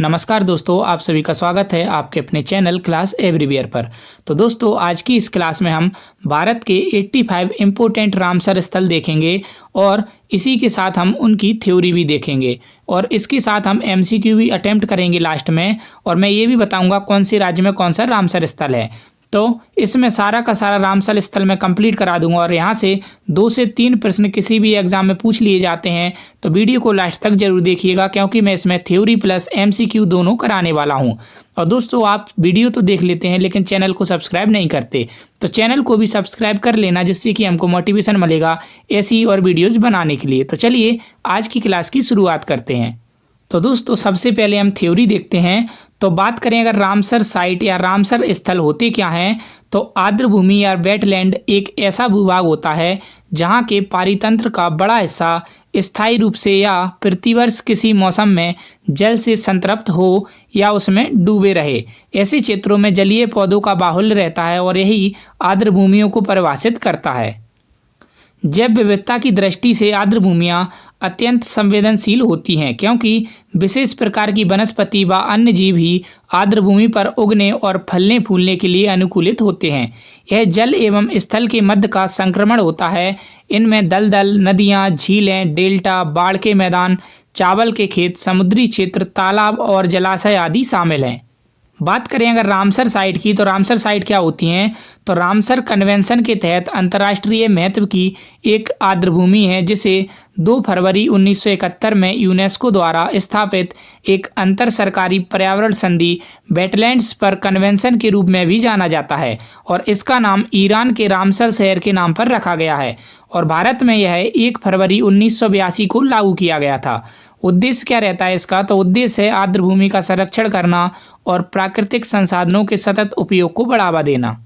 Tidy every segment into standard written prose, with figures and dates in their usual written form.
नमस्कार दोस्तों, आप सभी का स्वागत है आपके अपने चैनल क्लास एवरीवेयर पर। तो दोस्तों, आज की इस क्लास में हम भारत के 85 इम्पोर्टेंट रामसर स्थल देखेंगे और इसी के साथ हम उनकी थ्योरी भी देखेंगे और इसके साथ हम एमसीक्यू भी अटेम्प्ट करेंगे लास्ट में। और मैं ये भी बताऊंगा कौन से राज्य में कौन सा रामसर स्थल है। तो इसमें सारा का सारा रामसर स्थल मैं कंप्लीट करा दूंगा और यहाँ से 2 से 3 प्रश्न किसी भी एग्जाम में पूछ लिए जाते हैं। तो वीडियो को लास्ट तक जरूर देखिएगा, क्योंकि मैं इसमें थ्योरी प्लस एमसीक्यू दोनों कराने वाला हूँ। और दोस्तों, आप वीडियो तो देख लेते हैं लेकिन चैनल को सब्सक्राइब नहीं करते, तो चैनल को भी सब्सक्राइब कर लेना, जिससे कि हमको मोटिवेशन मिलेगा ऐसी और वीडियोज़ बनाने के लिए। तो चलिए आज की क्लास की शुरुआत करते हैं। तो दोस्तों, सबसे पहले हम थ्योरी देखते हैं। तो बात करें अगर रामसर साइट या रामसर स्थल होते क्या हैं, तो आर्द्र भूमि या वेटलैंड एक ऐसा भूभाग होता है जहां के पारितंत्र का बड़ा हिस्सा स्थायी रूप से या प्रतिवर्ष किसी मौसम में जल से संतृप्त हो या उसमें डूबे रहे। ऐसे क्षेत्रों में जलीय पौधों का बाहुल्य रहता है और यही आर्द्र भूमियों को परिभाषित करता है। जैव विविधता की दृष्टि से आर्द्र भूमियाँ अत्यंत संवेदनशील होती हैं, क्योंकि विशेष प्रकार की वनस्पति व अन्य जीव ही आर्द्र भूमि पर उगने और फलने फूलने के लिए अनुकूलित होते हैं। यह जल एवं स्थल के मध्य का संक्रमण होता है। इनमें दलदल, नदियाँ, झीलें, डेल्टा, बाढ़ के मैदान, चावल के खेत, समुद्री क्षेत्र, तालाब और जलाशय आदि शामिल हैं। बात करें अगर रामसर साइट की, तो रामसर साइट क्या होती हैं, तो रामसर कन्वेंशन के तहत अंतर्राष्ट्रीय महत्व की एक आर्द्र भूमि है, जिसे 2 फरवरी 1971 में यूनेस्को द्वारा स्थापित एक अंतर सरकारी पर्यावरण संधि वेटलैंड्स पर कन्वेंशन के रूप में भी जाना जाता है और इसका नाम ईरान के रामसर शहर के नाम पर रखा गया है। और भारत में यह 1 फरवरी 1982 को लागू किया गया था। उद्देश्य क्या रहता है इसका, तो उद्देश्य है आर्द्र भूमि का संरक्षण करना और प्राकृतिक संसाधनों के सतत उपयोग को बढ़ावा देना।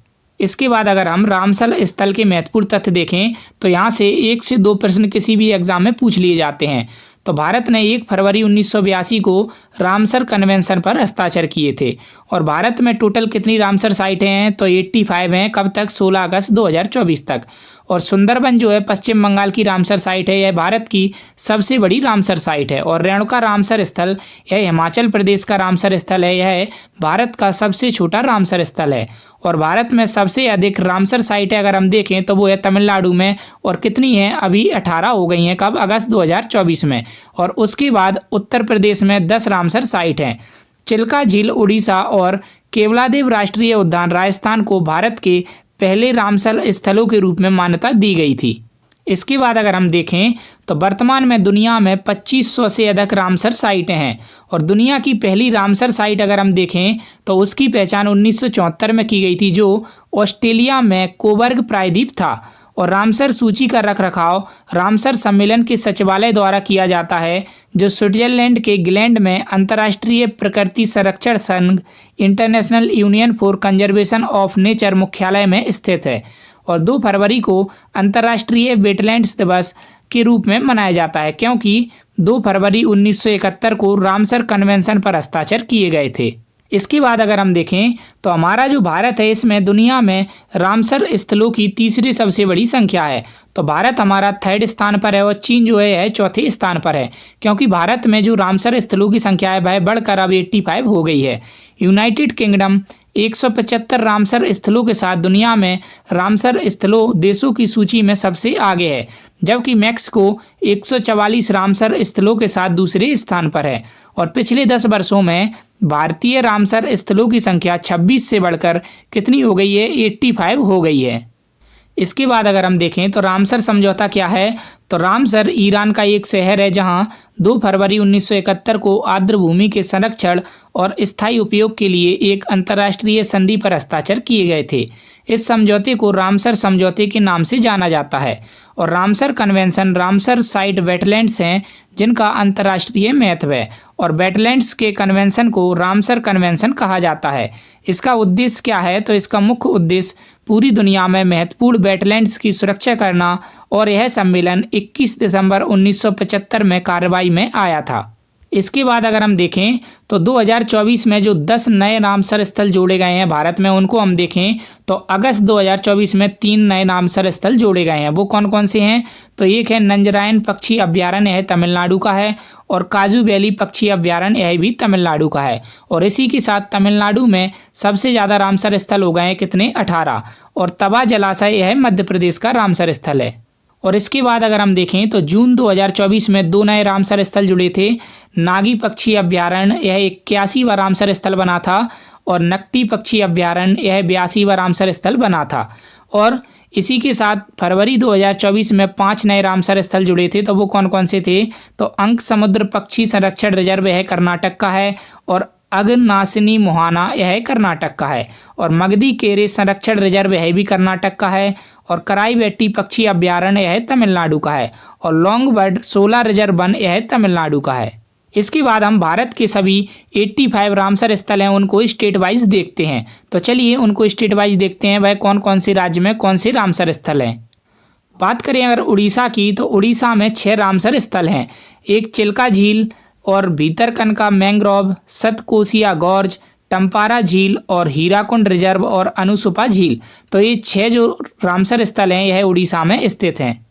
इसके बाद अगर हम रामसर स्थल के महत्वपूर्ण तथ्य देखें, तो यहाँ से 1 से 2 प्रश्न किसी भी एग्जाम में पूछ लिए जाते हैं। तो भारत ने 1 फरवरी 1982 को रामसर कन्वेंशन पर हस्ताक्षर किए थे। और भारत में टोटल कितनी रामसर साइटें हैं, तो 85 हैं। कब तक? 16 अगस्त 2024 तक। और सुंदरबन जो है पश्चिम बंगाल की रामसर साइट है, यह भारत की सबसे बड़ी रामसर साइट है। और रेणुका रामसर स्थल यह हिमाचल प्रदेश का रामसर स्थल है, यह भारत का सबसे छोटा रामसर स्थल है। और भारत में सबसे अधिक रामसर साइटें अगर हम देखें तो वो है तमिलनाडु में, और कितनी है? अभी 18 हो गई हैं। कब? अगस्त 2024 में। और उसके बाद उत्तर प्रदेश में 10 रामसर साइट हैं। चिल्का झील उड़ीसा और केवलादेव राष्ट्रीय उद्यान राजस्थान को भारत के पहले रामसर स्थलों के रूप में मान्यता दी गई थी। इसके बाद अगर हम देखें तो वर्तमान में दुनिया में 2500 से अधिक रामसर साइटें हैं। और दुनिया की पहली रामसर साइट अगर हम देखें तो उसकी पहचान 1974 में की गई थी, जो ऑस्ट्रेलिया में कोबर्ग प्रायद्वीप था। और रामसर सूची का रखरखाव रामसर सम्मेलन के सचिवालय द्वारा किया जाता है, जो स्विट्जरलैंड के ग्लैंड में अंतर्राष्ट्रीय प्रकृति संरक्षण संघ international union for conservation of nature मुख्यालय में स्थित है। और 2 फरवरी को अंतर्राष्ट्रीय वेटलैंड्स दिवस के रूप में मनाया जाता है, क्योंकि 2 फरवरी 1971 को रामसर कन्वेंशन पर हस्ताक्षर किए गए थे। इसके बाद अगर हम देखें तो हमारा जो भारत है, इसमें दुनिया में रामसर स्थलों की तीसरी सबसे बड़ी संख्या है। तो भारत हमारा 3rd स्थान पर है और चीन जो है 4थे स्थान पर है, क्योंकि भारत में जो रामसर स्थलों की संख्या है वह बढ़कर अब 85 हो गई है। यूनाइटेड किंगडम 175 रामसर स्थलों के साथ दुनिया में रामसर स्थलों देशों की सूची में सबसे आगे है, जबकि मैक्सिको 144 रामसर स्थलों के साथ दूसरे स्थान पर है। और पिछले 10 वर्षों में भारतीय रामसर स्थलों की संख्या 26 से बढ़कर कितनी हो गई है? 85 हो गई है। इसके बाद अगर हम देखें तो रामसर समझौता क्या है, तो रामसर ईरान का एक शहर है, जहां 2 फरवरी 1971 को आर्द्र भूमि के संरक्षण और स्थायी उपयोग के लिए एक अंतर्राष्ट्रीय संधि पर हस्ताक्षर किए गए थे। इस समझौते को रामसर समझौते के नाम से जाना जाता है। और Ramsar convention Ramsar site wetlands हैं जिनका अंतर्राष्ट्रीय महत्व है। और वेटलैंड्स के कन्वेंशन को रामसर कन्वेंशन कहा जाता है। इसका उद्देश्य क्या है, तो इसका मुख्य उद्देश्य पूरी दुनिया में महत्वपूर्ण वेटलैंड्स की सुरक्षा करना। और यह सम्मेलन 21 दिसंबर 1975 में कार्रवाई में आया था। इसके बाद अगर हम देखें तो 2024 में जो 10 नए रामसर स्थल जोड़े गए हैं भारत में, उनको हम देखें तो अगस्त 2024 में 3 नए रामसर स्थल जोड़े गए हैं। वो कौन कौन से हैं? तो एक है नंजरायन पक्षी अभ्यारण्य, है तमिलनाडु का है, और काजू वैली पक्षी अभ्यारण्य, यह भी तमिलनाडु का है। और इसी के साथ तमिलनाडु में सबसे ज़्यादा रामसर स्थल हो गए हैं कितने? 18। और तवा जलाशय यह मध्य प्रदेश का रामसर स्थल है। और इसके बाद अगर हम देखें तो जून 2024 में 2 नए रामसर स्थल जुड़े थे। नागी पक्षी अभ्यारण्य, यह 81वां रामसर स्थल बना था, और नकटी पक्षी अभ्यारण्य, यह 82वां रामसर स्थल बना था। और इसी के साथ फरवरी 2024 में 5 नए रामसर स्थल जुड़े थे। तो वो कौन कौन से थे? तो अंक समुद्र पक्षी संरक्षण रिजर्व, यह कर्नाटक का है, और अगनासिनी मोहाना, यह कर्नाटक का है, और मगधी केरे संरक्षण रिजर्व, यह भी कर्नाटक का है, और कराईवेट्टी पक्षी अभ्यारण्य, यह तमिलनाडु का है, और लॉन्गबर्ड 16 रिजर्व वन, यह तमिलनाडु का है। इसके बाद हम भारत के सभी 85 रामसर स्थल हैं उनको स्टेट वाइज देखते हैं। तो चलिए उनको स्टेट वाइज देखते हैं, वह कौन कौन से राज्य में कौन से रामसर स्थल हैं। बात करें अगर उड़ीसा की, तो उड़ीसा में 6 रामसर स्थल हैं। एक चिल्का झील, और भीतरकनिका मैंग्रोव, सतकोसिया गॉर्ज, टम्पारा झील, और हीराकुंड रिजर्व, और अनुसुपा झील। तो ये 6 जो रामसर स्थल हैं यह उड़ीसा में स्थित हैं।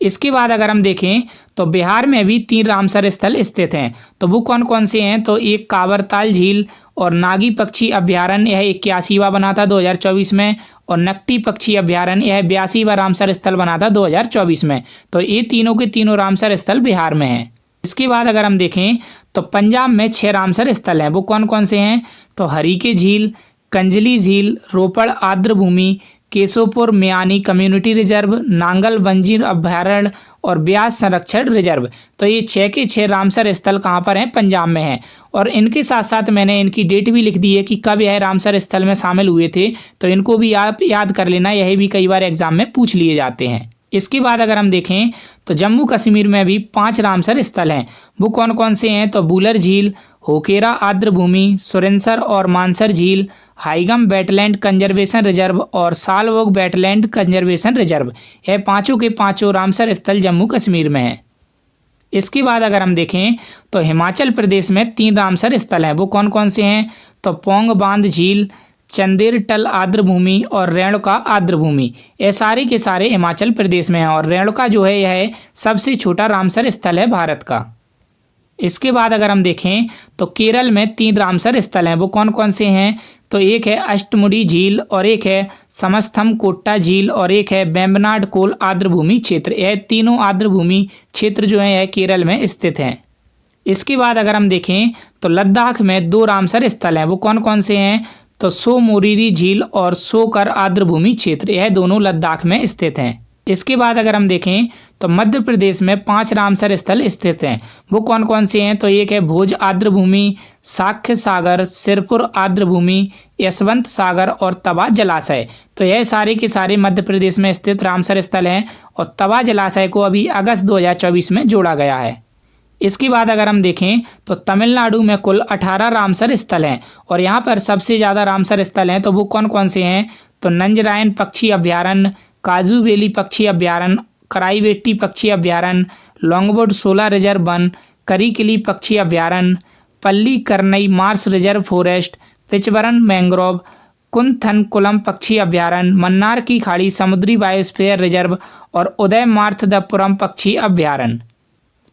इसके बाद अगर हम देखें तो बिहार में भी 3 रामसर स्थल स्थित हैं। तो वो कौन कौन से हैं? तो एक कांवरताल झील और नागी पक्षी अभ्यारण्य, यह 81वां बना था 2024 में, और नकटी पक्षी अभ्यारण्य, यह 82वां रामसर स्थल बना था 2024 में। तो ये तीनों के तीनों रामसर स्थल बिहार में हैं। इसके बाद अगर हम देखें तो पंजाब में 6 रामसर स्थल हैं। वो कौन कौन से हैं? तो हरीके झील, कंजली झील, रोपड़ आर्द्र भूमि, केशोपुर म्यानी कम्युनिटी रिजर्व, नांगल वंजीर अभ्यारण्य, और ब्यास संरक्षण रिजर्व। तो ये 6 के 6 रामसर स्थल कहाँ पर हैं? पंजाब में हैं। और इनके साथ साथ मैंने इनकी डेट भी लिख दी है कि कब यह रामसर स्थल में शामिल हुए थे। तो इनको भी आप याद कर लेना, यही भी कई बार एग्जाम में पूछ लिए जाते हैं। इसके बाद अगर हम देखें तो जम्मू कश्मीर में भी 5 रामसर स्थल हैं। वो कौन कौन से हैं? तो बुलर झील, होकेरा आर्द्र भूमि, सुरेंसर और मानसर झील, हाईगम वेटलैंड कंजर्वेशन रिजर्व, और सालवोग वेटलैंड कंजर्वेशन रिजर्व। यह पांचों के पांचों रामसर स्थल जम्मू कश्मीर में हैं। इसके बाद अगर हम देखें तो हिमाचल प्रदेश में 3 रामसर स्थल हैं। वो कौन कौन से हैं? तो पोंग बांध झील, चंदेरटल आर्द्र भूमि, और रेणुका आर्द्र भूमि। ये सारे के सारे हिमाचल प्रदेश में हैं, और रेणुका जो है यह सबसे छोटा रामसर स्थल है भारत का। इसके बाद अगर हम देखें तो केरल में 3 रामसर स्थल हैं। वो कौन कौन से हैं? तो एक है अष्टमुडी झील, और एक है समस्थम कोट्टा झील, और एक है बेम्बनाड कोल आर्द्र भूमि क्षेत्र। यह तीनों आर्द्र भूमि क्षेत्र जो है यह केरल में स्थित हैं। इसके बाद अगर हम देखें तो लद्दाख में 2 रामसर स्थल हैं। वो कौन कौन से हैं? तो सो मोरीरी झील और सोकर आर्द्र भूमि क्षेत्र, यह दोनों लद्दाख में स्थित हैं। इसके बाद अगर हम देखें तो मध्य प्रदेश में 5 रामसर स्थल स्थित हैं। वो कौन कौन से हैं? तो एक है भोज आर्द्र भूमि, साख्य सागर, सिरपुर आर्द्र भूमि, यशवंत सागर, और तवा जलाशय। तो यह सारे के सारे मध्य प्रदेश में स्थित रामसर स्थल हैं, और तवा जलाशय को अभी अगस्त 2024 में जोड़ा गया है। इसके बाद अगर हम देखें तो तमिलनाडु में कुल 18 रामसर स्थल हैं, और यहाँ पर सबसे ज़्यादा रामसर स्थल हैं। तो वो कौन कौन से हैं? तो नंजरायन पक्षी अभ्यारण्य, काजू वैली पक्षी अभ्यारण्य, कराईवेट्टी पक्षी अभ्यारण्य, लॉन्गबोर्ड 16 रिजर्व वन, करीकिली पक्षी अभ्यारण्य, Pallikaranai marsh reserve forest, Pichavaram mangrove, Koonthankulam पक्षी अभ्यारण्य, मन्नार की खाड़ी समुद्री बायोस्फीयर रिजर्व, और उदयमार्तंदपुरम पक्षी अभ्यारण्य।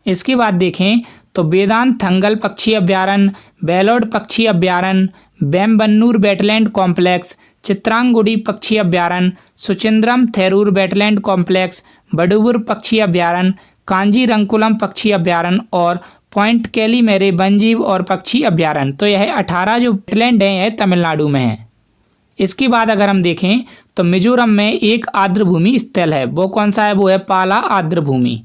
इसके बाद देखें तो वेदांत थंगल पक्षी अभ्यारण्य, बेलोड पक्षी अभ्यारण्य, बेम्बन्नूर वेटलैंड कॉम्प्लेक्स, चित्रांगुडी पक्षी अभ्यारण्य, सुचिंद्रम थेरूर वेटलैंड कॉम्प्लेक्स, बडुबुर पक्षी अभ्यारण्य, कांजीरंकुलम पक्षी अभ्यारण्य, और पॉइंट कैलीमेरे वन्यजीव और पक्षी अभ्यारण्य। तो यह 18 जो वेटलैंड हैं यह तमिलनाडु में है। इसके बाद अगर हम देखें तो मिजोरम में एक आर्द्र भूमि स्थल है। वो कौन सा है? वो है पाला आर्द्र भूमि।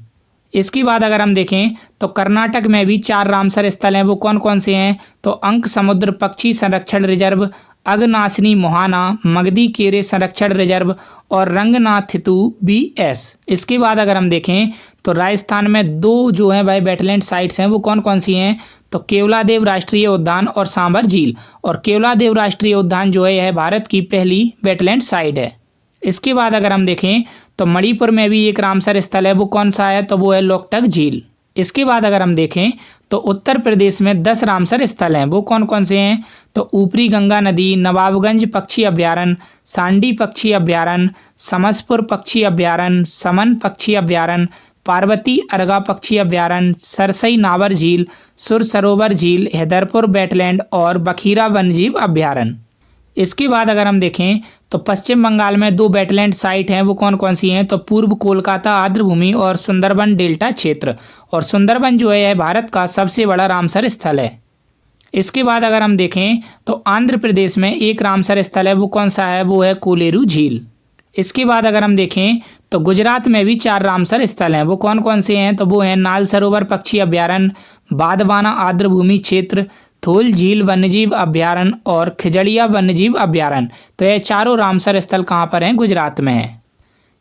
इसके बाद अगर हम देखें तो कर्नाटक में भी 4 रामसर स्थल हैं। वो कौन कौन से हैं? तो अंक समुद्र पक्षी संरक्षण रिजर्व, अगनासिनी मोहाना, मगधी केरे संरक्षण रिजर्व, और रंगनाथितु BS। इसके बाद अगर हम देखें तो राजस्थान में 2 जो है भाई वेटलैंड साइट्स हैं। वो कौन कौन सी हैं? तो केवलादेव राष्ट्रीय उद्यान और सांभर झील। और केवलादेव राष्ट्रीय उद्यान जो है यह भारत की पहली वेटलैंड साइट है। इसके बाद अगर हम देखें तो मणिपुर में भी एक रामसर स्थल है। वो कौन सा है? तो वो है लोकटक झील। इसके बाद अगर हम देखें तो उत्तर प्रदेश में 10 रामसर स्थल हैं। वो कौन कौन से हैं? तो ऊपरी गंगा नदी, नवाबगंज पक्षी अभ्यारण्य, सांडी पक्षी अभ्यारण्य, समसपुर पक्षी अभ्यारण्य, समन पक्षी अभ्यारण्य, पार्वती अर्गा पक्षी अभ्यारण्य, सरसई नावर झील, सुर सरोवर झील, हैदरपुर वेटलैंड और बखीरा वन्यजीव अभ्यारण्य। इसके बाद अगर हम देखें तो पश्चिम बंगाल में 2 वेटलैंड साइट हैं। वो कौन कौन सी हैं? तो पूर्व कोलकाता आर्द्रभूमि और सुंदरबन डेल्टा क्षेत्र। और सुंदरबन जो है भारत का सबसे बड़ा रामसर स्थल है। इसके बाद अगर हम देखें तो आंध्र प्रदेश में एक रामसर स्थल है। वो कौन सा है? वो है कोलेरू झील। इसके बाद अगर हम देखें तो गुजरात में भी 4 रामसर स्थल हैं। वो कौन कौन से हैं? तो वो हैं नाल सरोवर पक्षी अभ्यारण्य, बादवाना आर्द्रभूमि क्षेत्र, थोल झील वन्यजीव अभ्यारण्य और खिजड़िया वन्यजीव अभ्यारण्य। तो ये चारों रामसर स्थल कहाँ पर हैं? गुजरात में हैं।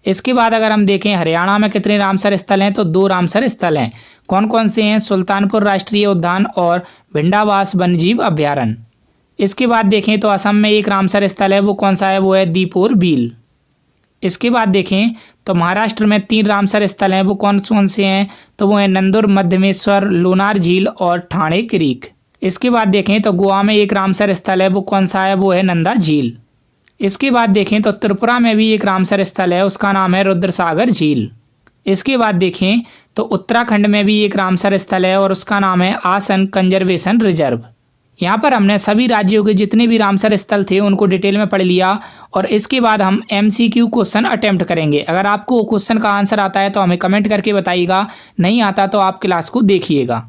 इसके बाद अगर हम देखें हरियाणा में कितने रामसर स्थल हैं? तो 2 रामसर स्थल हैं। कौन कौन से हैं? सुल्तानपुर राष्ट्रीय उद्यान और भिंडावास वन्यजीव अभ्यारण्य। इसके बाद देखें तो असम में एक रामसर स्थल है। वो कौन सा है? वो है दीपोर बील। इसके बाद देखें तो महाराष्ट्र में 3 रामसर स्थल हैं। वो कौन कौन से हैं? तो वो है नंदुर, मध्यमेश्वर, लोनार झील और ठाणे क्रीक। इसके बाद देखें तो गोवा में एक रामसर स्थल है। वो कौन सा है? वो है नंदा झील। इसके बाद देखें तो त्रिपुरा में भी एक रामसर स्थल है। उसका नाम है रुद्रसागर झील। इसके बाद देखें तो उत्तराखंड में भी एक रामसर स्थल है और उसका नाम है आसन कंजर्वेशन रिजर्व। यहाँ पर हमने सभी राज्यों के जितने भी रामसर स्थल थे उनको डिटेल में पढ़ लिया और इसके बाद हम MCQ क्वेश्चन अटेम्प्ट करेंगे। अगर आपको क्वेश्चन का आंसर आता है तो हमें कमेंट करके बताइएगा, नहीं आता तो आप क्लास को देखिएगा।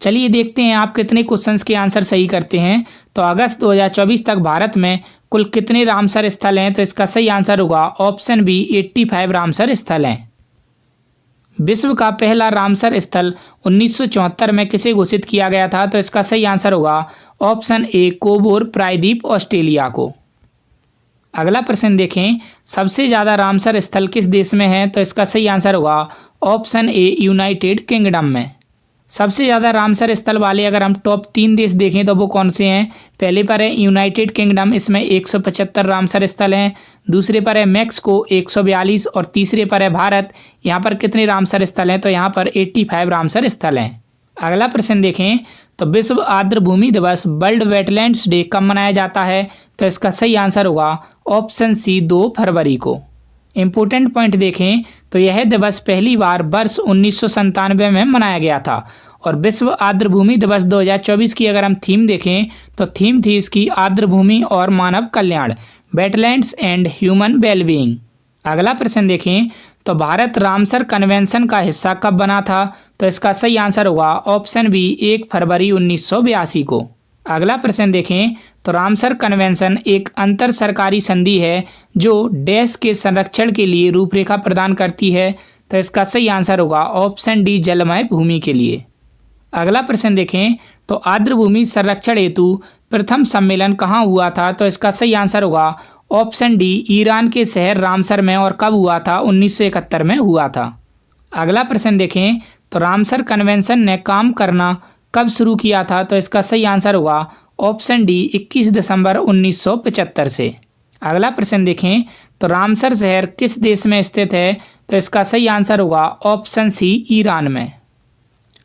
चलिए देखते हैं आप कितने क्वेश्चंस के आंसर सही करते हैं। तो अगस्त 2024 तक भारत में कुल कितने रामसर स्थल हैं? तो इसका सही आंसर होगा ऑप्शन बी 85 रामसर स्थल हैं। विश्व का पहला रामसर स्थल 1974 में किसे घोषित किया गया था? तो इसका सही आंसर होगा ऑप्शन ए कोबोर प्रायद्वीप ऑस्ट्रेलिया को। अगला प्रश्न देखें, सबसे ज़्यादा रामसर स्थल किस देश में है? तो इसका सही आंसर होगा ऑप्शन ए यूनाइटेड किंगडम में। सबसे ज़्यादा रामसर स्थल वाले अगर हम टॉप 3 देश देखें तो वो कौन से हैं? पहले पर है यूनाइटेड किंगडम, इसमें 175 रामसर स्थल हैं। दूसरे पर है मैक्सिको 142 और तीसरे पर है भारत। यहाँ पर कितने रामसर स्थल हैं? तो यहाँ पर 85 रामसर स्थल हैं। अगला प्रश्न देखें तो विश्व आर्द्रभूमि दिवस वर्ल्ड वेटलैंड्स डे कब मनाया जाता है? तो इसका सही आंसर होगा ऑप्शन सी 2 फरवरी को। इम्पोर्टेंट पॉइंट देखें तो यह दिवस पहली बार वर्ष 1997 में मनाया गया था। और विश्व आर्द्रभूमि दिवस 2024 की अगर हम थीम देखें तो थीम थी इसकी आर्द्रभूमि और मानव कल्याण, वेटलैंड्स एंड ह्यूमन वेलबीइंग। अगला प्रश्न देखें तो भारत रामसर कन्वेंशन का हिस्सा कब बना था? तो इसका सही आंसर होगा ऑप्शन बी 1 फरवरी 1982 को। अगला प्रश्न देखें तो रामसर कन्वेंशन एक अंतर सरकारी संधि है जो देश के संरक्षण के लिए रूपरेखा प्रदान करती है। तो इसका सही आंसर होगा ऑप्शन डी जलमय भूमि के लिए। अगला प्रश्न देखें तो आर्द्रभूमि संरक्षण हेतु प्रथम सम्मेलन कहाँ हुआ था? तो इसका सही आंसर होगा ऑप्शन डी ईरान के शहर रामसर में। और कब हुआ था? 1971 में हुआ था। अगला प्रश्न देखें तो रामसर कन्वेंशन ने काम करना कब शुरू किया था? तो इसका सही आंसर होगा ऑप्शन डी 21 दिसंबर 1975 से। अगला प्रश्न देखें तो रामसर शहर किस देश में स्थित है? तो इसका सही आंसर होगा ऑप्शन सी ईरान में।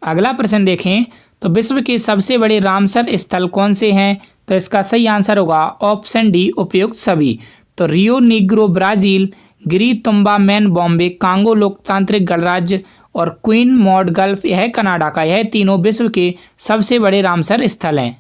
अगला प्रश्न देखें तो विश्व के सबसे बड़े रामसर स्थल कौन से हैं? तो इसका सही आंसर होगा ऑप्शन डी उपयुक्त सभी। तो रियो नीग्रो ब्राज़ील, गिरी तुम्बा मैन बॉम्बे, कांगो लोकतांत्रिक गणराज्य और क्वीन मॉड गल्फ यह कनाडा का, यह तीनों विश्व के सबसे बड़े रामसर स्थल हैं।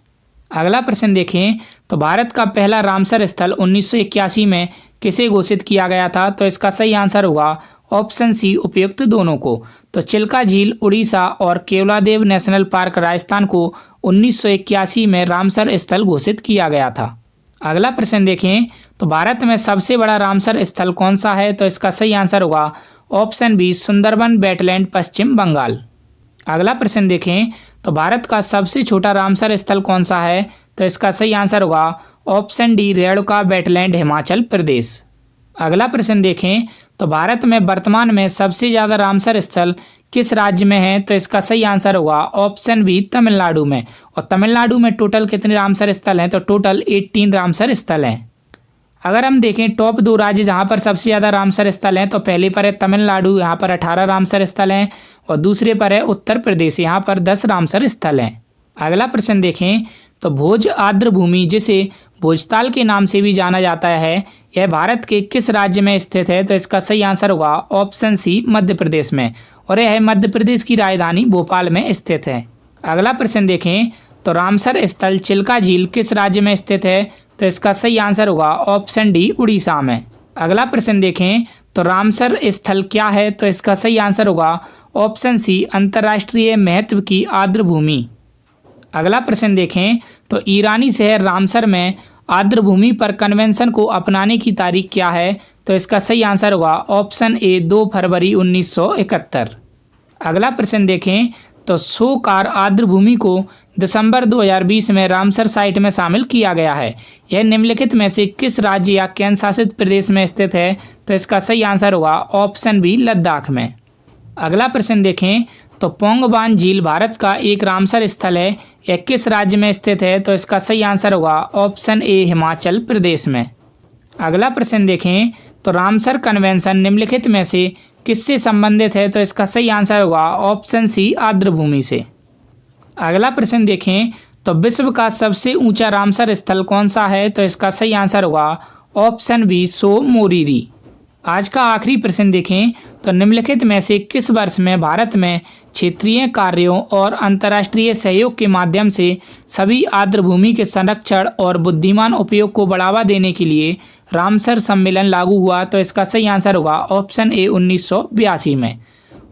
अगला प्रश्न देखें तो भारत का पहला रामसर स्थल 1981 में किसे घोषित किया गया था? तो इसका सही आंसर होगा ऑप्शन सी उपयुक्त दोनों को। तो चिल्का झील उड़ीसा और केवलादेव नेशनल पार्क राजस्थान को 1981 में रामसर स्थल घोषित किया गया था। अगला प्रश्न देखें तो भारत में सबसे बड़ा रामसर स्थल कौन सा है? तो इसका सही आंसर होगा ऑप्शन बी सुंदरबन वेटलैंड पश्चिम बंगाल। अगला प्रश्न देखें तो भारत का सबसे छोटा रामसर स्थल कौन सा है? तो इसका सही आंसर होगा option D Renuka wetland Himachal Pradesh. अगला प्रश्न देखें तो भारत में वर्तमान में सबसे ज़्यादा रामसर स्थल किस राज्य में है? तो इसका सही आंसर होगा ऑप्शन बी तमिलनाडु में। और तमिलनाडु में टोटल कितने रामसर स्थल हैं? तो टोटल 18 रामसर स्थल हैं। अगर हम देखें टॉप 2 राज्य जहां पर सबसे ज़्यादा रामसर स्थल हैं, तो पहले पर है तमिलनाडु, यहाँ पर 18 रामसर स्थल हैं और दूसरे पर है उत्तर प्रदेश, यहाँ पर 10 रामसर स्थल हैं। अगला प्रश्न देखें तो भोज आर्द्र भूमि, जिसे भोजताल के नाम से भी जाना जाता है, यह भारत के किस राज्य में स्थित है? तो इसका सही आंसर होगा ऑप्शन सी मध्य प्रदेश में, और यह मध्य प्रदेश की राजधानी भोपाल में स्थित है। अगला प्रश्न देखें तो रामसर स्थल चिल्का झील किस राज्य में स्थित है? तो इसका सही आंसर होगा ऑप्शन डी उड़ीसा में। अगला प्रश्न देखें तो रामसर स्थल क्या है? तो इसका सही आंसर होगा ऑप्शन सी अंतर्राष्ट्रीय महत्व की आर्द्र भूमि। अगला प्रश्न देखें तो ईरानी शहर रामसर में आर्द्र भूमि पर कन्वेंशन को अपनाने की तारीख क्या है? तो इसका सही आंसर होगा ऑप्शन ए 2 फरवरी 1971। अगला प्रश्न देखें तो सोकार आर्द्र भूमि को दिसंबर 2020 में रामसर साइट में शामिल किया गया है। यह निम्नलिखित में से किस राज्य या केंद्र शासित प्रदेश में स्थित है? तो इसका सही आंसर होगा ऑप्शन बी लद्दाख में। अगला प्रश्न देखें तो पोंगबान झील भारत का एक रामसर स्थल है, यह किस राज्य में स्थित है? तो इसका सही आंसर होगा ऑप्शन ए हिमाचल प्रदेश में। अगला प्रश्न देखें तो रामसर कन्वेंशन निम्नलिखित में से किससे संबंधित है? तो इसका सही आंसर होगा ऑप्शन सी आर्द्र भूमि से। अगला प्रश्न देखें तो विश्व का सबसे ऊंचा रामसर स्थल कौन सा है? तो इसका सही आंसर होगा ऑप्शन बी सो मोरीरी। आज का आखिरी प्रश्न देखें तो निम्नलिखित में से किस वर्ष में भारत में क्षेत्रीय कार्यों और अंतर्राष्ट्रीय सहयोग के माध्यम से सभी आर्द्र भूमि के संरक्षण और बुद्धिमान उपयोग को बढ़ावा देने के लिए रामसर सम्मेलन लागू हुआ? तो इसका सही आंसर होगा ऑप्शन ए 1982 में।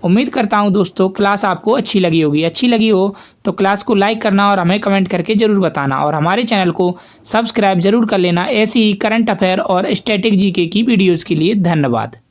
उम्मीद करता हूं दोस्तों क्लास आपको अच्छी लगी होगी। अच्छी लगी हो तो क्लास को लाइक करना और हमें कमेंट करके ज़रूर बताना, और हमारे चैनल को सब्सक्राइब जरूर कर लेना ऐसी ही करंट अफेयर और स्टैटिक जीके की वीडियोज़ के लिए। धन्यवाद।